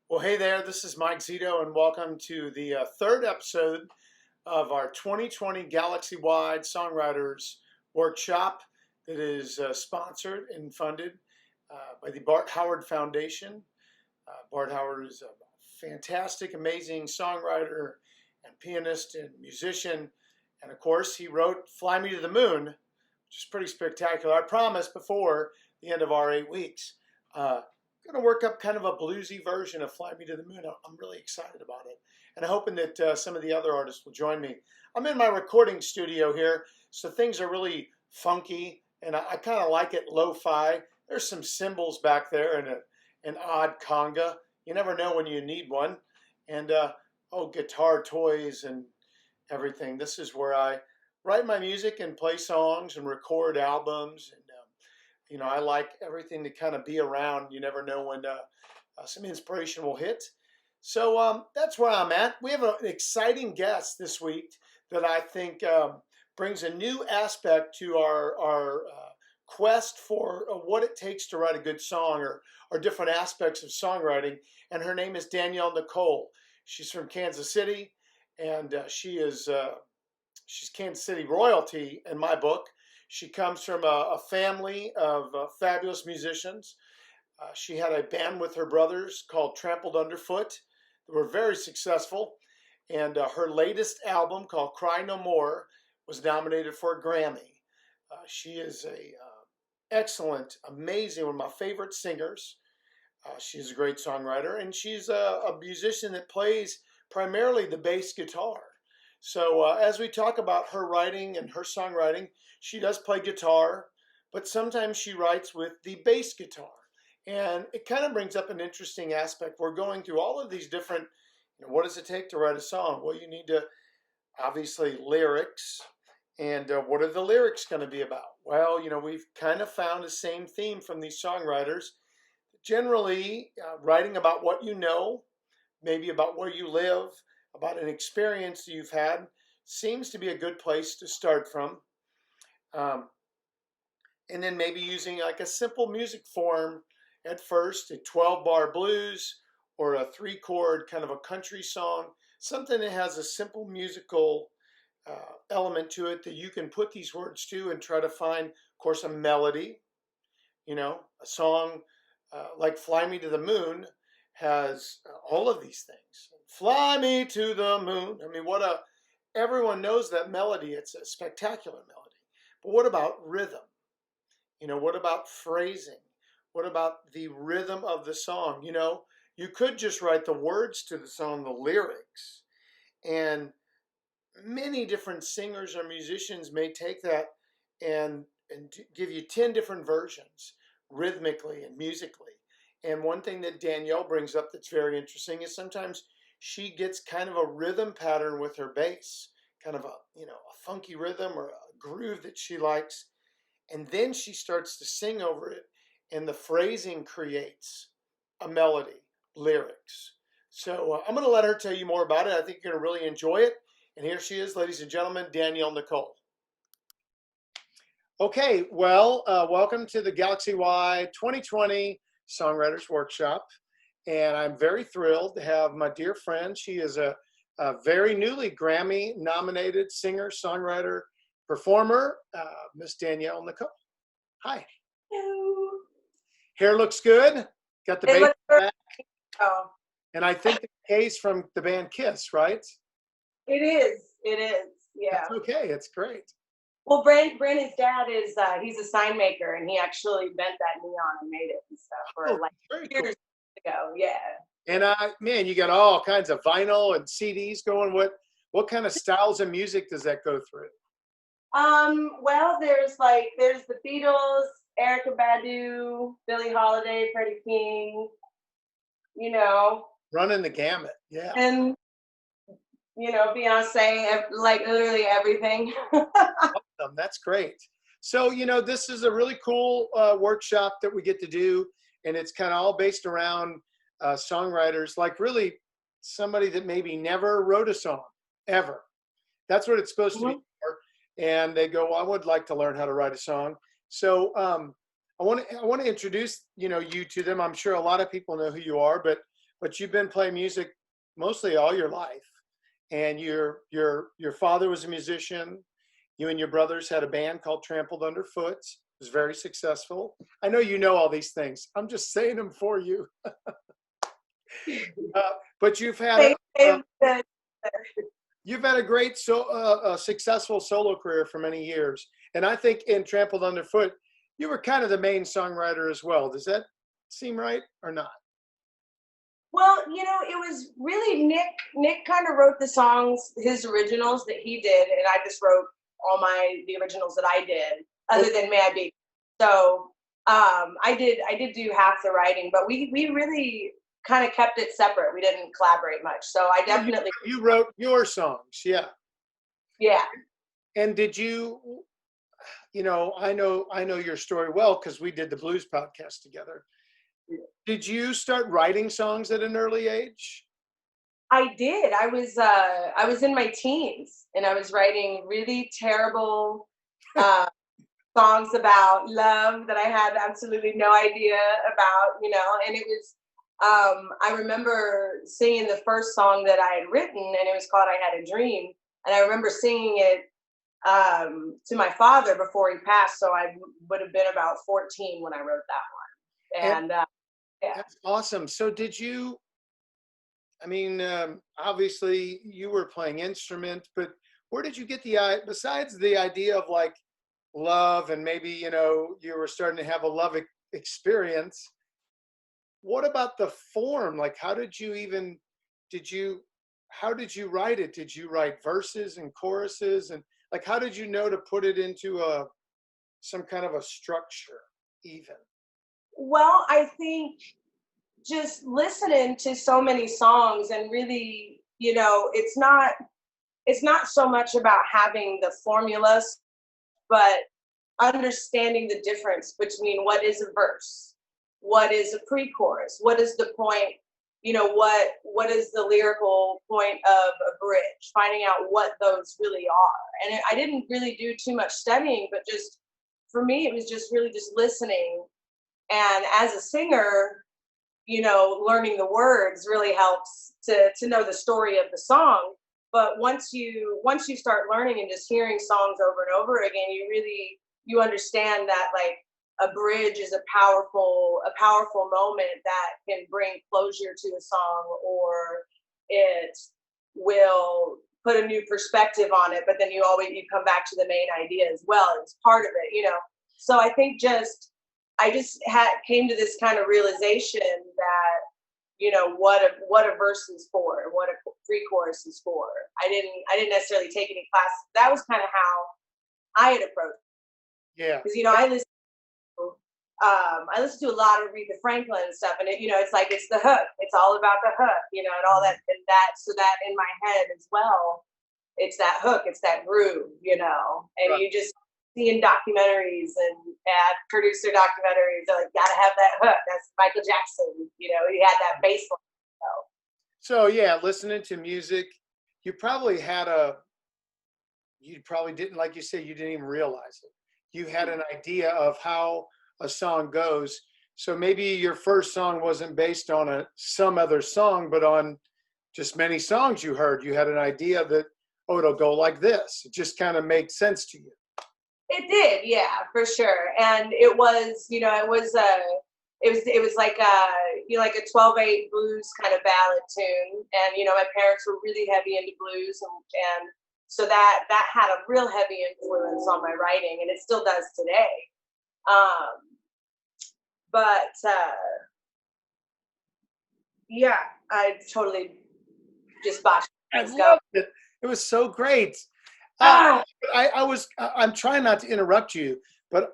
Well, hey there, this is Mike Zito, and welcome to the third episode of our 2020 Galaxywide Songwriters Workshop that is sponsored and funded by the Bart Howard Foundation. Bart Howard is a fantastic, amazing songwriter and pianist and musician. And of course, he wrote Fly Me to the Moon, which is pretty spectacular. I promised before the end of our 8 weeks. Going to work up kind of a bluesy version of Fly Me to the Moon. I'm really excited about it. And I'm hoping that some of the other artists will join me. I'm in my recording studio here, so things are really funky, and I kind of like it lo-fi. There's some cymbals back there and an odd conga. You never know when you need one. And, guitar toys and everything. This is where I write my music and play songs and record albums. And I like everything to kind of be around. You never know when some inspiration will hit. So that's where I'm at. We have an exciting guest this week that I think brings a new aspect to our quest for what it takes to write a good song or different aspects of songwriting. And her name is Danielle Nicole. She's from Kansas City, and she's Kansas City royalty in my book. She comes from a family of fabulous musicians. She had a band with her brothers called Trampled Under Foot that were very successful. And her latest album called Cry No More was nominated for a Grammy. She is a excellent, amazing, one of my favorite singers. She's a great songwriter, and she's a musician that plays primarily the bass guitar. So as we talk about her writing and her songwriting, she does play guitar, but sometimes she writes with the bass guitar. And it kind of brings up an interesting aspect. We're going through all of these different, what does it take to write a song? Well, you need to, obviously, lyrics. And what are the lyrics going to be about? Well, we've kind of found the same theme from these songwriters. Generally, writing about what you know, maybe about where you live, about an experience that you've had, seems to be a good place to start from. And then maybe using like a simple music form at first, a 12-bar blues or a 3-chord kind of a country song, something that has a simple musical element to it that you can put these words to and try to find, of course, a melody. A song like Fly Me to the Moon has all of these things. Fly me to the moon. I mean, everyone knows that melody. It's a spectacular melody. But what about rhythm? What about phrasing? What about the rhythm of the song? You could just write the words to the song, the lyrics, and many different singers or musicians may take that and give you 10 different versions rhythmically and musically. And one thing that Danielle brings up that's very interesting is sometimes she gets kind of a rhythm pattern with her bass, kind of a funky rhythm or a groove that she likes. And then she starts to sing over it, and the phrasing creates a melody, lyrics. So I'm going to let her tell you more about it. I think you're going to really enjoy it. And here she is, ladies and gentlemen, Danielle Nicole. Okay, well, welcome to the Galaxywide 2020 Songwriters Workshop. And I'm very thrilled to have my dear friend. She is a very newly Grammy-nominated singer, songwriter, performer, Miss Danielle Nicole. Hi. Hello. Hair looks good. Got the baby back. Oh. And I think the case from the band Kiss, right? It is. It is. Yeah. That's okay. It's great. Well, Brandon's dad is he's a sign maker, and he actually bent that neon and made it and stuff for years ago. Yeah. And man, you got all kinds of vinyl and CDs going. What kind of styles of music does that go through? Well, there's the Beatles, Erykah Badu, Billie Holiday, Freddie King, running the gamut. Yeah. And Beyonce, like literally everything. Awesome. That's great. So, this is a really cool workshop that we get to do, and it's kind of all based around songwriters, like really somebody that maybe never wrote a song ever. That's what it's supposed to be for. And they go, well, I would like to learn how to write a song. So I want to introduce you to them. I'm sure a lot of people know who you are, but but you've been playing music mostly all your life, and your father was a musician. You and your brothers had a band called Trampled Under Foot. It was very successful. I know you know all these things. I'm just saying them for you. But you've had a great successful solo career for many years, and I think in Trampled Underfoot, you were kind of the main songwriter as well. Does that seem right or not? Well, it was really Nick. Nick kind of wrote the songs, his originals that he did, and I just wrote all the originals that I did, other than May I Be. So I did do half the writing, but we really kind of kept it separate. We didn't collaborate much. So I definitely you wrote your songs, yeah. Yeah. And did you? I know your story well because we did the blues podcast together. Did you start writing songs at an early age? I did. I was in my teens, and I was writing really terrible songs about love that I had absolutely no idea about, and it was, I remember singing the first song that I had written, and it was called I Had a Dream. And I remember singing it to my father before he passed. So I would have been about 14 when I wrote that one. And yeah. That's awesome. So did you, obviously you were playing instruments, but where did you get besides the idea of like love, and maybe, you were starting to have a love experience, what about the form? Like, how did you write it? Did you write verses and choruses? And like, how did you know to put it into some kind of a structure even? Well, I think just listening to so many songs and really, it's not so much about having the formulas, but understanding the difference between what is a verse, what is a pre-chorus, what is the point, what is the lyrical point of a bridge, finding out what those really are. And I didn't really do too much studying, but just for me, it was just really just listening. And as a singer, learning the words really helps to know the story of the song. But once you start learning and just hearing songs over and over again, you understand that like a bridge is a powerful moment that can bring closure to a song, or it will put a new perspective on it. But then you come back to the main idea as well. It's part of it, So I think I just came to this kind of realization that, what a verse is for, what a pre-chorus is for. I didn't necessarily take any classes. That was kind of how I had approached it. Yeah. Because, I listen to a lot of Aretha Franklin and stuff, and it's like, it's the hook. It's all about the hook, and all that, so that in my head as well, it's that hook, it's that groove, and right. You just see in documentaries and at producer documentaries, they're like, gotta have that hook. That's Michael Jackson, he had that bass line. So yeah, listening to music, you probably didn't, like you said, you didn't even realize it. You had an idea of how a song goes. So maybe your first song wasn't based on some other song, but on just many songs you heard. You had an idea that, it'll go like this. It just kind of made sense to you. It did, yeah, for sure. And it was, it was like like a 12/8 blues kind of ballad tune. And my parents were really heavy into blues, and so that had a real heavy influence on my writing, and it still does today. Yeah, I totally just botched it. I loved it. It was so great. I'm trying not to interrupt you, but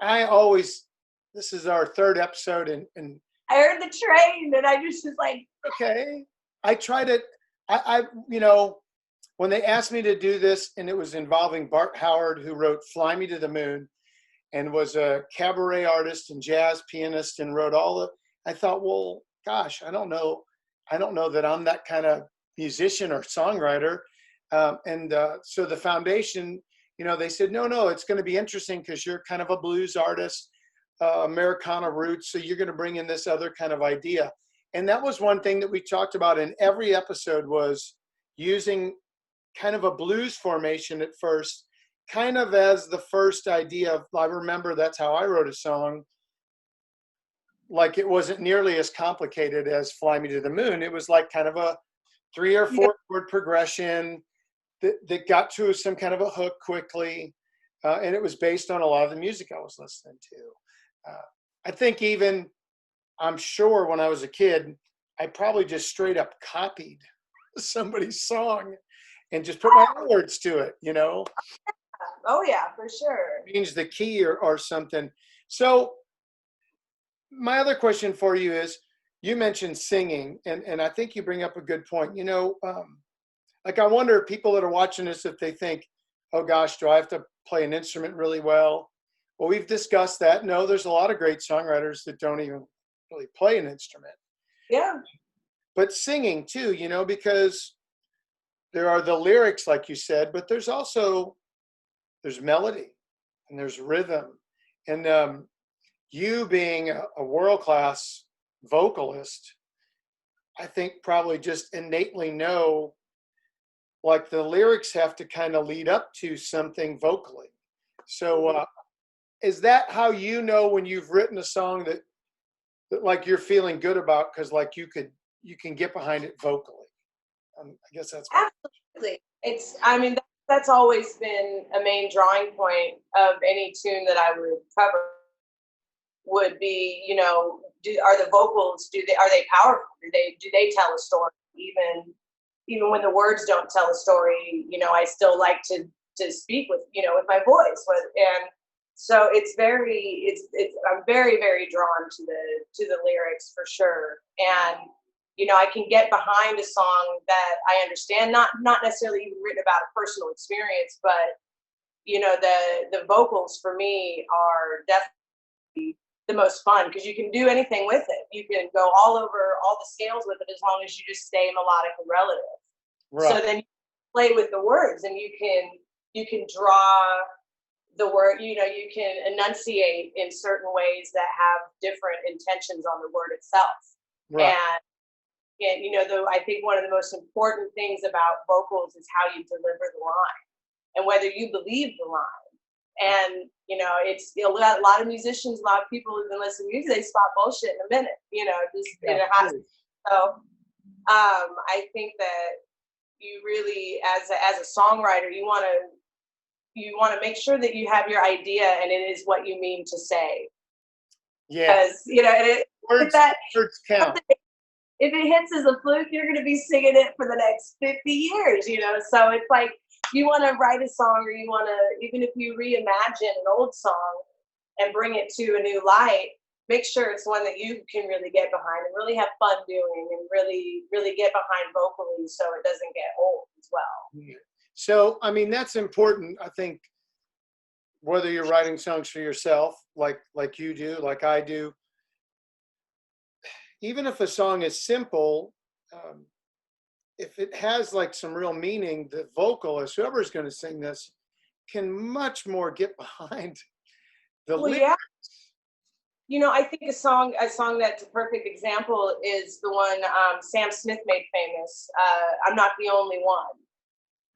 this is our third episode, and I heard the train, and I just was like, okay. I tried it. When they asked me to do this, and it was involving Bart Howard, who wrote "Fly Me to the Moon," and was a cabaret artist and jazz pianist, and wrote I thought, well, gosh, I don't know that I'm that kind of musician or songwriter. So the foundation, they said, no, it's going to be interesting because you're kind of a blues artist, Americana roots. So you're going to bring in this other kind of idea. And that was one thing that we talked about in every episode, was using kind of a blues formation at first, kind of as the first idea of, I remember that's how I wrote a song. Like, it wasn't nearly as complicated as Fly Me to the Moon. It was like kind of a 3 or 4 chord progression that got to some kind of a hook quickly. And it was based on a lot of the music I was listening to. I think even, I'm sure when I was a kid, I probably just straight up copied somebody's song and just put my own words to it, you know? Oh yeah, for sure. Change the key or something. So my other question for you is, you mentioned singing, and I think you bring up a good point. You know, like, I wonder if people that are watching this, if they think, oh gosh, do I have to play an instrument really well? Well, we've discussed that. No, there's a lot of great songwriters that don't even really play an instrument. Yeah. But singing too, you know, because there are the lyrics, like you said, but there's melody and there's rhythm. And you being a world-class vocalist, I think probably just innately know, like, the lyrics have to kind of lead up to something vocally. So is that how you know when you've written a song that like you're feeling good about, because like you can get behind it vocally? I guess that's absolutely. I mean, that's always been a main drawing point of any tune that I would cover, would be, you know, are the vocals, are they powerful? Do they tell a story? Even when the words don't tell a story, you know, I still like to speak with, you know, with my voice. And so I'm very, very drawn to the lyrics, for sure. And, you know, I can get behind a song that I understand, not necessarily even written about a personal experience, but, you know, the vocals for me are definitely the most fun, because you can do anything with it. You can go all over all the scales with it, as long as you just stay melodic and relative. Right. So then you play with the words, and you can draw the word, you know, you can enunciate in certain ways that have different intentions on the word itself. Right. And you know, I think one of the most important things about vocals is how you deliver the line, and whether you believe the line. And, you know, it's, you know, a lot of musicians, a lot of people who've been listening to music, they spot bullshit in a minute, you know, just, you know, so I think that you really, as a songwriter, you want to make sure that you have your idea and it is what you mean to say. Yeah. Because, you know, words count. If it hits as a fluke, you're going to be singing it for the next 50 years, you know? So it's like, you want to write a song, or you want to, even if you reimagine an old song and bring it to a new light, make sure it's one that you can really get behind and really have fun doing, and really, really get behind vocally, so it doesn't get old as well. So, I mean, that's important. I think whether you're writing songs for yourself, like you do, like I do, even if a song is simple, if it has like some real meaning, the vocalist, whoever's going to sing this, can much more get behind the lyrics. Yeah. You know, I think a song that's a perfect example is the one Sam Smith made famous, "I'm Not the Only One."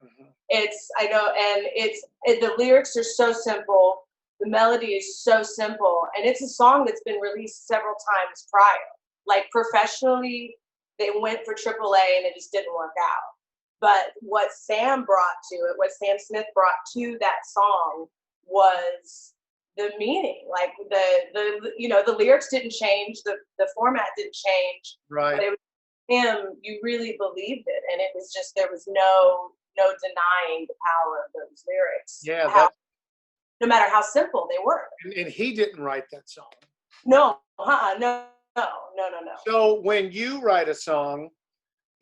Mm-hmm. I know, and the lyrics are so simple, the melody is so simple, and it's a song that's been released several times prior. Like, professionally, they went for AAA and it just didn't work out. But what Sam brought to it, what Sam Smith brought to that song, was the meaning. Like, the you know, the lyrics didn't change, the format didn't change. Right. But it was him, you really believed it, and it was just, there was no denying the power of those lyrics. Yeah. No matter how simple they were. And he didn't write that song. No. No. So when you write a song,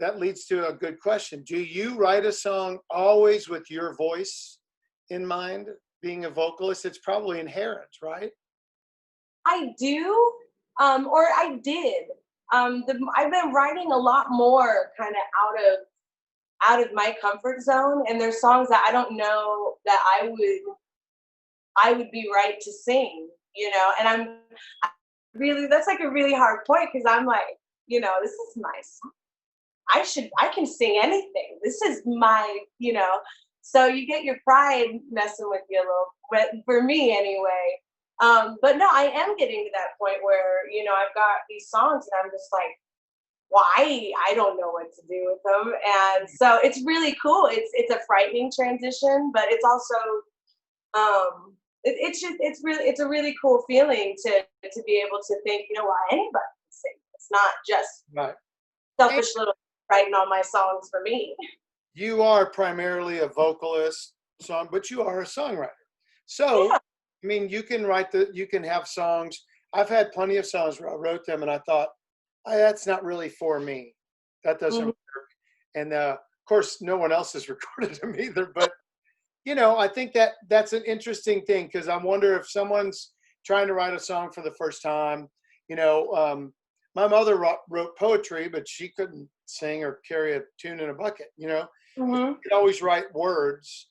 that leads to a good question. Do you write a song always with your voice in mind? Being a vocalist, it's probably inherent, right? I do, or I did. I've been writing a lot more kind of out of my comfort zone, and there's songs that I don't know that I would be right to sing, you know, and that's like a really hard point, because I'm like, this is my song. I can sing anything. This is my, so you get your pride messing with you a little, but for me anyway. But no, I am getting to that point where, I've got these songs and I'm just like, why? I don't know what to do with them. And so it's really cool. It's a frightening transition, but it's also, it's a really cool feeling to be able to think, why anybody can sing. It's not just Right. selfish little writing all my songs for me. You are primarily a vocalist, but you are a songwriter. So, Yeah. I mean, you can have songs. I've had plenty of songs where I wrote them and I thought, that's not really for me. That doesn't work. And of course, no one else has recorded them either. But, I think that's an interesting thing because I wonder if someone's trying to write a song for the first time, my mother wrote poetry, but she couldn't sing or carry a tune in a bucket, Mm-hmm. She could always write words.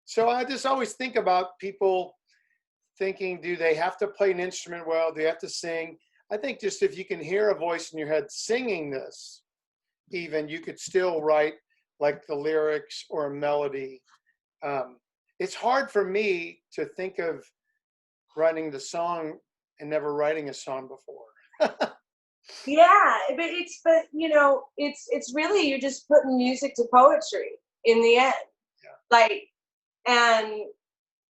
So I just always think about people thinking, do they have to play an instrument well? Do they have to sing? I think just if you can hear a voice in your head singing this, even you could still write like the lyrics or a melody. It's hard for me to think of writing the song and never writing a song before. Yeah, it's really you're just putting music to poetry in the end. Yeah. Like, and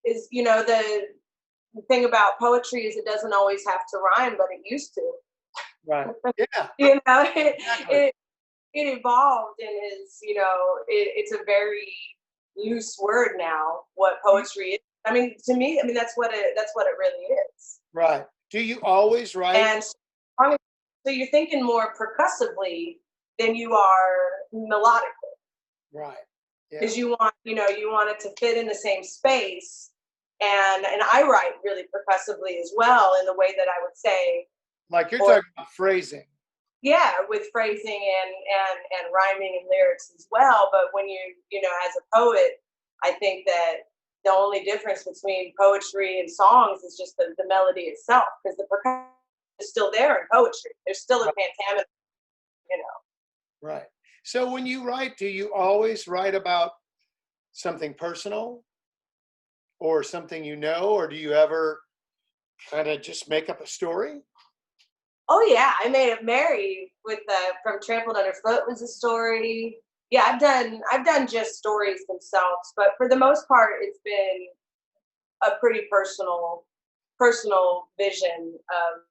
is the thing about poetry is it doesn't always have to rhyme, but it used to. Right. Yeah. It, Exactly. it evolved and it's a very loose word now. What poetry is. I mean, to me, that's what it really is. Right. Do you always write? And so you're thinking more percussively than you are melodically. Right. Because you want it to fit in the same space. And I write really percussively as well in the way that I would say. Like you're talking about phrasing. Yeah, with phrasing and rhyming and lyrics as well. But when as a poet, I think that the only difference between poetry and songs is just the melody itself, because the percussion is still there in poetry. There's still a pentameter, Right. So when you write, do you always write about something personal or something or do you ever kind of just make up a story? Oh yeah, I made it Mary with from Trampled Under Foot was a story. Yeah, I've done just stories themselves, but for the most part, it's been a pretty personal vision of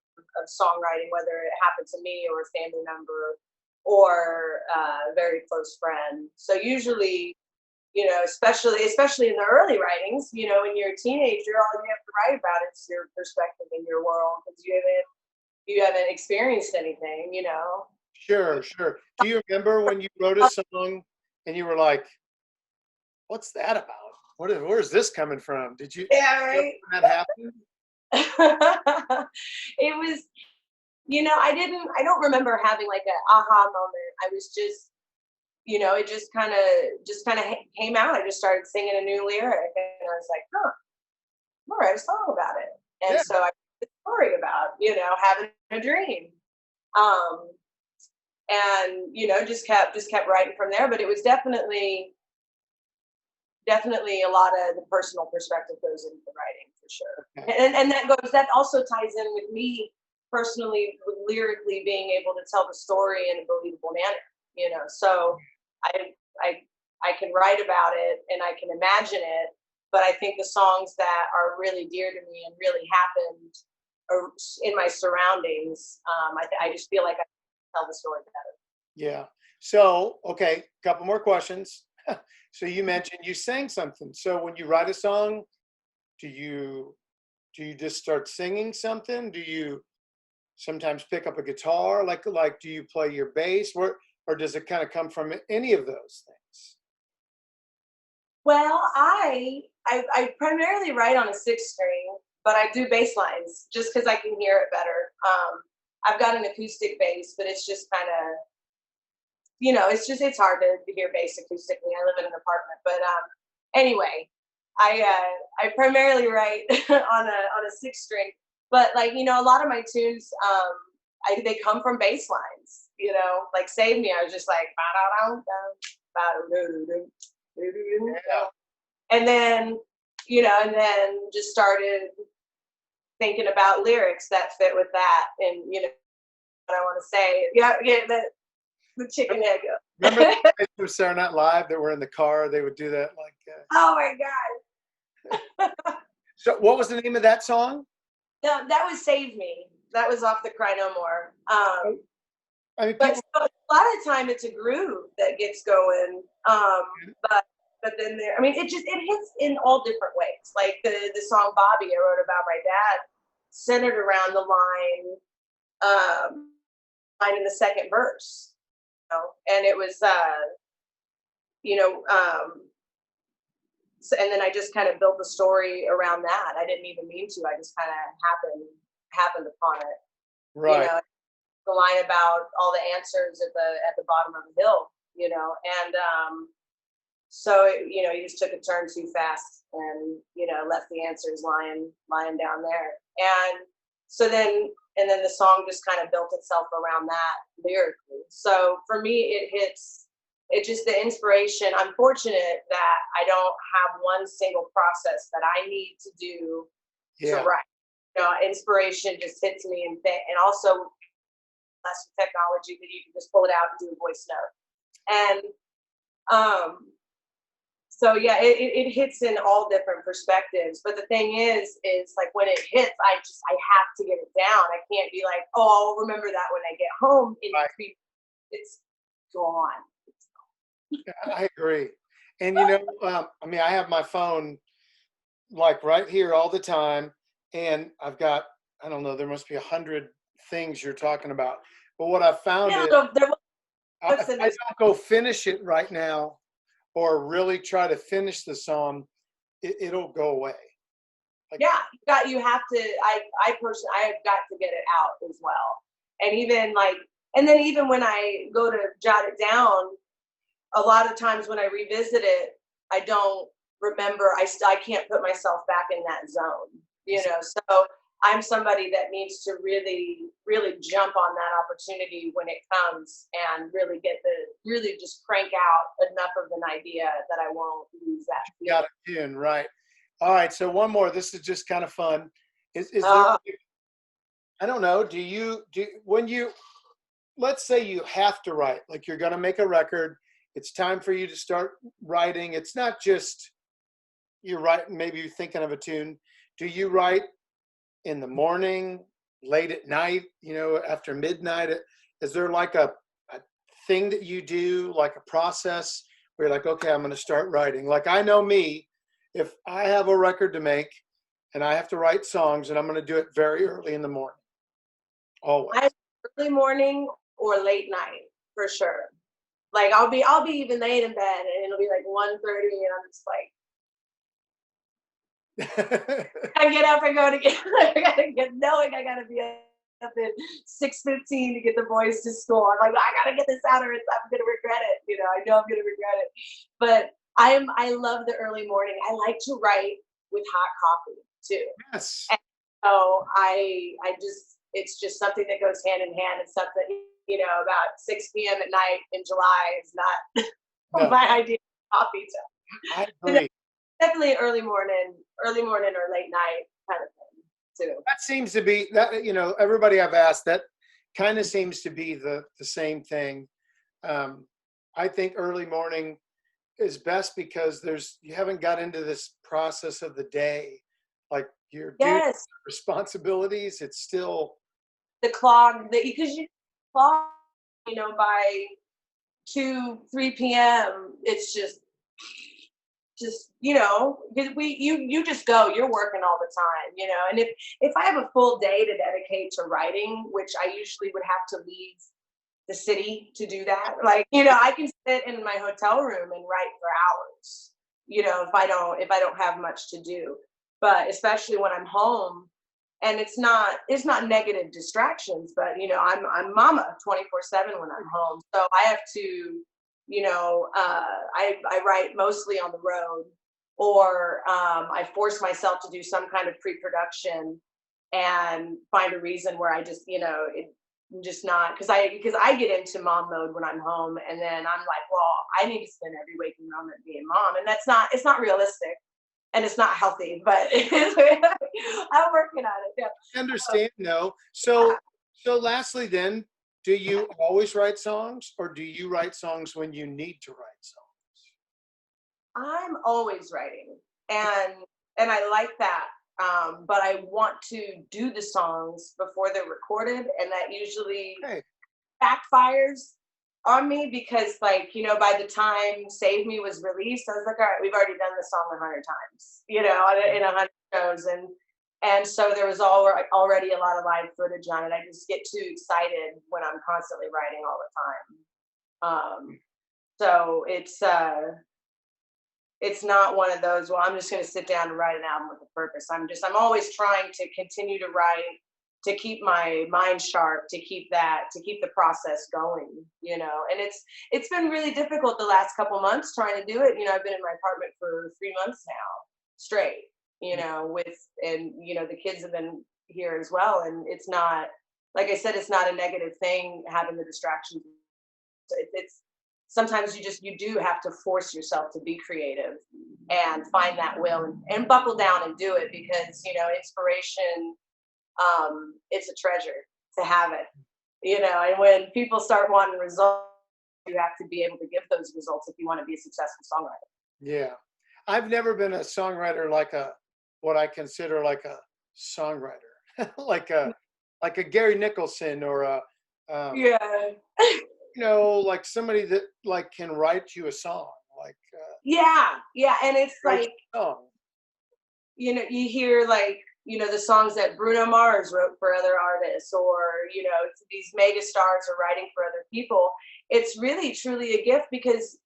songwriting, whether it happened to me or a family member or a very close friend. So usually, especially in the early writings, when you're a teenager, all you have to write about is your perspective in your world because you haven't experienced anything, Sure. Do you remember when you wrote a song and you were like, what's that about? Where's this coming from? Did you? Yeah, right. When that happened? It was, I don't remember having like an aha moment. I was just, it just kind of came out. I just started singing a new lyric and I was like, huh, I'm gonna write a song about it. And Yeah. so I wrote a story about, having a dream. And just kept writing from there. But it was definitely a lot of the personal perspective goes into the writing for sure. Okay. And that also ties in with me personally, with lyrically being able to tell the story in a believable manner, so I can write about it and I can imagine it, but I think the songs that are really dear to me and really happened are in my surroundings. I just feel like I can tell the story better. Yeah. So, okay, couple more questions. So you mentioned you sang something. So when you write a song, do you just start singing something? Do you sometimes pick up a guitar? Like do you play your bass? Or does it kind of come from any of those things? Well, I primarily write on a 6-string, but I do bass lines just because I can hear it better. I've got an acoustic bass, but it's just kind of, it's hard to hear bass acoustically. I live in an apartment, but anyway, I primarily write on a 6-string, but a lot of my tunes, they come from bass lines, you know, like Save Me. I was just like, Yeah. and then, you know, and then just started thinking about lyrics that fit with that. And, you know, what I want to say, yeah, the chicken head Remember go. the guys from Saturday Night Live that were in the car? They would do that like. Oh my God. So, what was the name of that song? No, that was Save Me. That was off the Cry No More. I mean, But people. so a lot of time it's a groove that gets going. But then there, I mean, it hits in all different ways. Like the song Bobby I wrote about my dad, centered around the line in the second verse. You know? And it was, you know, so, and then I just kind of built the story around that. I didn't even mean to. I just kind of happened upon it. You Right. know, the line about all the answers at the bottom of the hill. You know, and so you know, you just took a turn too fast, and you know, left the answers lying down there. And so then, and then the song just kind of built itself around that lyrically. So for me, it hits. It just the inspiration. I'm fortunate that I don't have one single process that I need to do to Yeah. write. You know, inspiration just hits me, and also less technology that you can just pull it out and do a voice note. And so yeah, it hits in all different perspectives. But the thing is like when it hits, I have to get it down. I can't be like, oh, I'll remember that when I get home. Right. It's gone. I agree. And you know, I mean, I have my phone like right here all the time, and I've got, I don't know, there must be 100 things you're talking about. But what I found Yeah, is, there if was in I this. don't go finish it right now, or really try to finish the song, it'll go away. Like, Yeah, you have to. I personally, I have got to get it out as well. And even like, and then even when I go to jot it down, a lot of times when I revisit it, I don't remember. I can't put myself back in that zone. You know, so I'm somebody that needs to really jump on that opportunity when it comes and really just crank out enough of an idea that I won't lose that got feeling. a tune, right? All right. So one more. This is just kind of fun. Is there? Uh, I don't know. When you, let's say you have to write, like you're going to make a record, it's time for you to start writing. It's not just you're writing, maybe you're thinking of a tune. Do you write in the morning, late at night, you know, after midnight? Is there like a thing that you do, like a process where you're like, okay, I'm going to start writing? Like I know me, if I have a record to make and I have to write songs, and I'm going to do it very early in the morning, always. I early morning or late night for sure. Like I'll be even late in bed and it'll be like 1:30 and I'm just like I get up and go to get I gotta get knowing I gotta be up at 6:15 to get the boys to school. I'm like, I gotta get this out or I'm gonna regret it. You know, I know I'm gonna regret it. But I love the early morning. I like to write with hot coffee too. Yes. And so I just it's just something that goes hand in hand. It's something, you know, about 6 p.m. at night in July is not No, my idea of coffee I time. agree. Definitely early morning or late night kind of thing too. That seems to be that, you know, everybody I've asked, that kind of seems to be the same thing. Um, I think early morning is best because you haven't got into this process of the day, like your duty Yes, responsibilities. It's still. the clock because you clock, you know, by 2, 3 p.m. It's just you know because you just go you're working all the time, you know. And if I have a full day to dedicate to writing, which I usually would have to leave the city to do that, like, you know, I can sit in my hotel room and write for hours, you know, if I don't have much to do. But especially when I'm home, and it's not negative distractions, but you know, I'm mama 24/7 when I'm home, so I have to, you know, I write mostly on the road, or I force myself to do some kind of pre-production and find a reason where I just, you know, I'm just not, because I get into mom mode when I'm home, and then I'm like, well, I need to spend every waking moment being mom, and it's not realistic, and it's not healthy, but I'm working on it. Yeah. I understand, no. Yeah. So lastly then, do you always write songs, or do you write songs when you need to write songs? I'm always writing, and I like that. But I want to do the songs before they're recorded, and that usually Okay. backfires on me because, like, by the time Save Me was released, I was like, all right, we've already done this song 100 times, in 100 shows, and so there was already a lot of live footage on it. I just get too excited when I'm constantly writing all the time. So it's not one of those, well, I'm just going to sit down and write an album with a purpose. I'm always trying to continue to write, to keep my mind sharp, to keep the process going, and it's been really difficult the last couple months trying to do it. I've been in my apartment for 3 months now straight, the kids have been here as well. And it's not, like I said, it's not a negative thing having the distractions. It's sometimes you do have to force yourself to be creative and find that will, and buckle down and do it, because inspiration, it's a treasure to have it, and when people start wanting results, you have to be able to give those results if you want to be a successful songwriter. Yeah. I've never been a songwriter like what I consider like a songwriter, like a Gary Nicholson, or Yeah. like somebody that like can write you a song, like Yeah, and it's write like, you a song. you hear, like, the songs that Bruno Mars wrote for other artists, or these mega stars are writing for other people. It's really truly a gift, because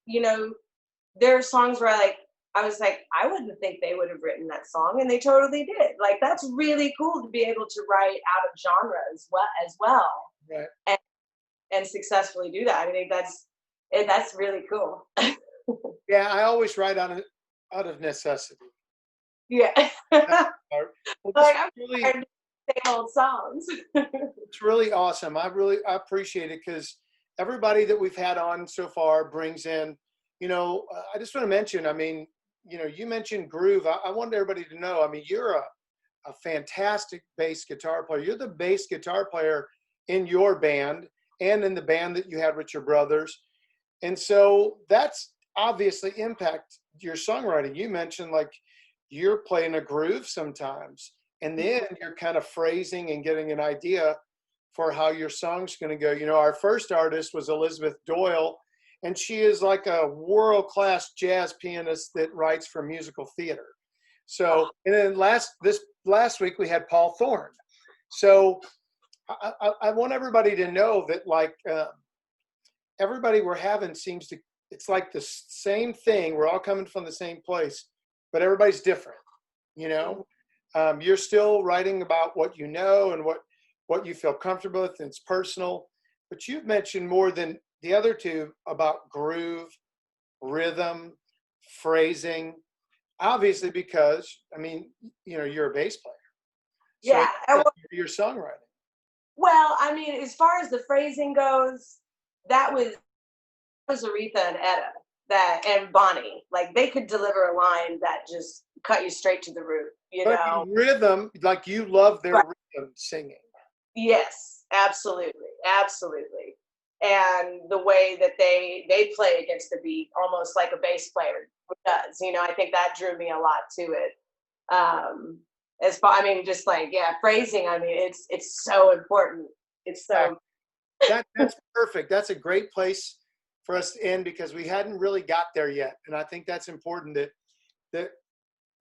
there are songs where I was like, I wouldn't think they would have written that song, and they totally did. Like, that's really cool to be able to write out of genre as well, Right. and successfully do that. I think that's really cool. Yeah, I always write out of necessity. Yeah. Well, Like, this I'm really, tired of the same old songs. it's really awesome. I appreciate it, because everybody that we've had on so far brings in, I just want to mention, I mean, you mentioned groove. I want everybody to know, I mean, you're a fantastic bass guitar player. You're the bass guitar player in your band and in the band that you had with your brothers. And so that's obviously impact your songwriting. You mentioned like you're playing a groove sometimes, and then you're kind of phrasing and getting an idea for how your song's going to go. Our first artist was Elizabeth Doyle, and she is like a world-class jazz pianist that writes for musical theater. So, and then this last week we had Paul Thorne. So I want everybody to know that, like, everybody we're having it's like the same thing. We're all coming from the same place, but everybody's different. You're still writing about what you know and what you feel comfortable with, and it's personal. But you've mentioned more than the other two about groove, rhythm, phrasing, obviously, because, I mean, you're a bass player. So Yeah. your songwriting. Well, I mean, as far as the phrasing goes, that was Aretha and Etta and Bonnie. Like, they could deliver a line that just cut you straight to the root, But in rhythm, like, you love their rhythm singing. Yes, absolutely, absolutely. And the way that they play against the beat, almost like a bass player does. I think that drew me a lot to it. I mean, just like, yeah, phrasing. I mean, it's so important. It's so. That's perfect. That's a great place for us to end, because we hadn't really got there yet, and I think that's important. That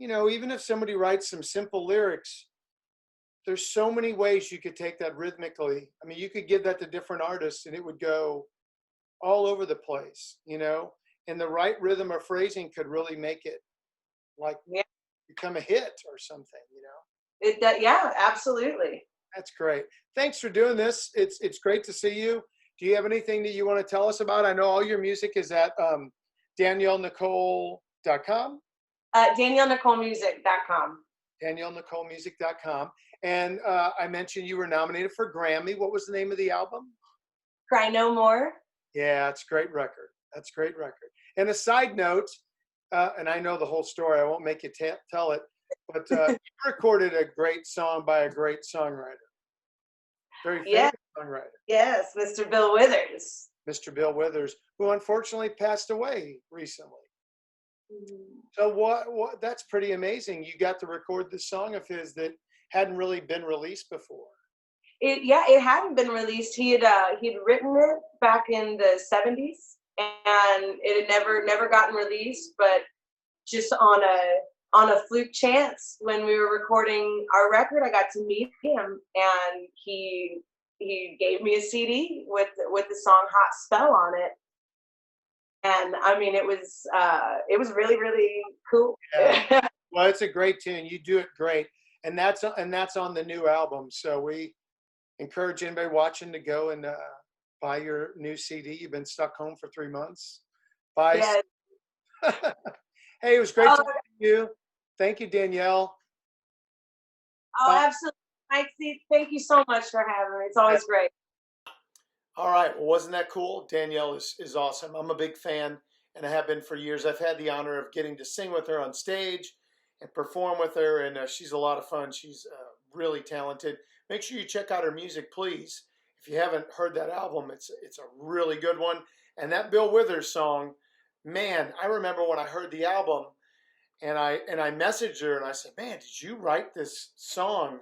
even if somebody writes some simple lyrics, there's so many ways you could take that rhythmically. I mean, you could give that to different artists and it would go all over the place, and the right rhythm or phrasing could really make it like become a hit or something, Yeah, absolutely. That's great. Thanks for doing this. It's great to see you. Do you have anything that you want to tell us about? I know all your music is at DanielleNicole.com. DanielleNicolemusic.com. DanielleNicoleMusic.com. And I mentioned you were nominated for Grammy. What was the name of the album? Cry No More. Yeah, it's a great record. That's a great record. And a side note, and I know the whole story, I won't make you tell it, but you recorded a great song by a great songwriter. Very famous songwriter. Yes, Mr. Bill Withers. Mr. Bill Withers, who unfortunately passed away recently. Mm-hmm. So what that's pretty amazing. You got to record this song of his that hadn't really been released before. It hadn't been released. He'd written it back in the 70s, and it had never gotten released, but just on a fluke chance, when we were recording our record, I got to meet him, and he gave me a CD with the song Hot Spell on it. And I mean, it was really, really cool. Yeah. Well, it's a great tune. You do it great. And that's on the new album. So we encourage anybody watching to go and buy your new CD. You've been stuck home for 3 months. Buy. Yeah. Hey, it was great to meet you. Thank you, Danielle. Oh, absolutely. Mike, thank you so much for having me. It's always great. All right. Well, wasn't that cool? Danielle is awesome. I'm a big fan, and I have been for years. I've had the honor of getting to sing with her on stage and perform with her, and she's a lot of fun. She's really talented. Make sure you check out her music, please. If you haven't heard that album, it's a really good one. And that Bill Withers song, man, I remember when I heard the album, and I messaged her and I said, man, did you write this song,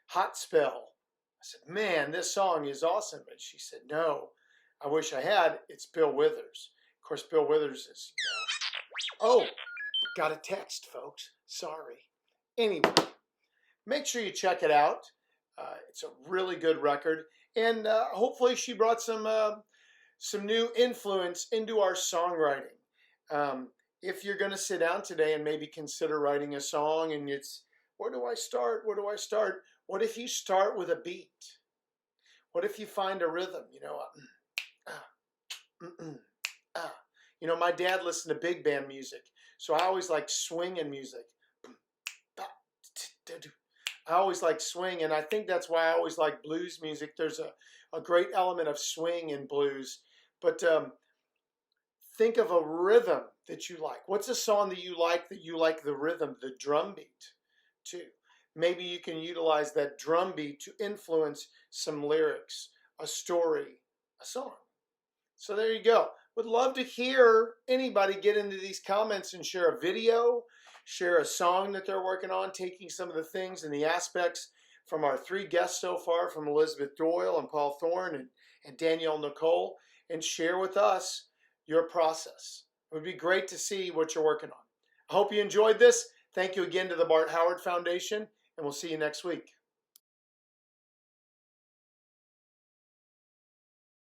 Hot Spell? I said, man, this song is awesome. And she said, no, I wish I had. It's Bill Withers. Of course, Bill Withers is, oh, got a text, folks. Sorry. Anyway, make sure you check it out. It's a really good record. And hopefully she brought some new influence into our songwriting. If you're going to sit down today and maybe consider writing a song and it's, where do I start? Where do I start? What if you start with a beat? What if you find a rhythm? My dad listened to big band music, so I always like swinging music. I always like swing, and I think that's why I always like blues music. There's a great element of swing in blues, but think of a rhythm that you like. What's a song that you like the rhythm, the drum beat, too? Maybe you can utilize that drum beat to influence some lyrics, a story, a song. So there you go. Would love to hear anybody get into these comments and share a video, share a song that they're working on, taking some of the things and the aspects from our 3 guests so far, from Elizabeth Doyle and Paul Thorne and Danielle Nicole, and share with us your process. It would be great to see what you're working on. I hope you enjoyed this. Thank you again to the Bart Howard Foundation, and we'll see you next week.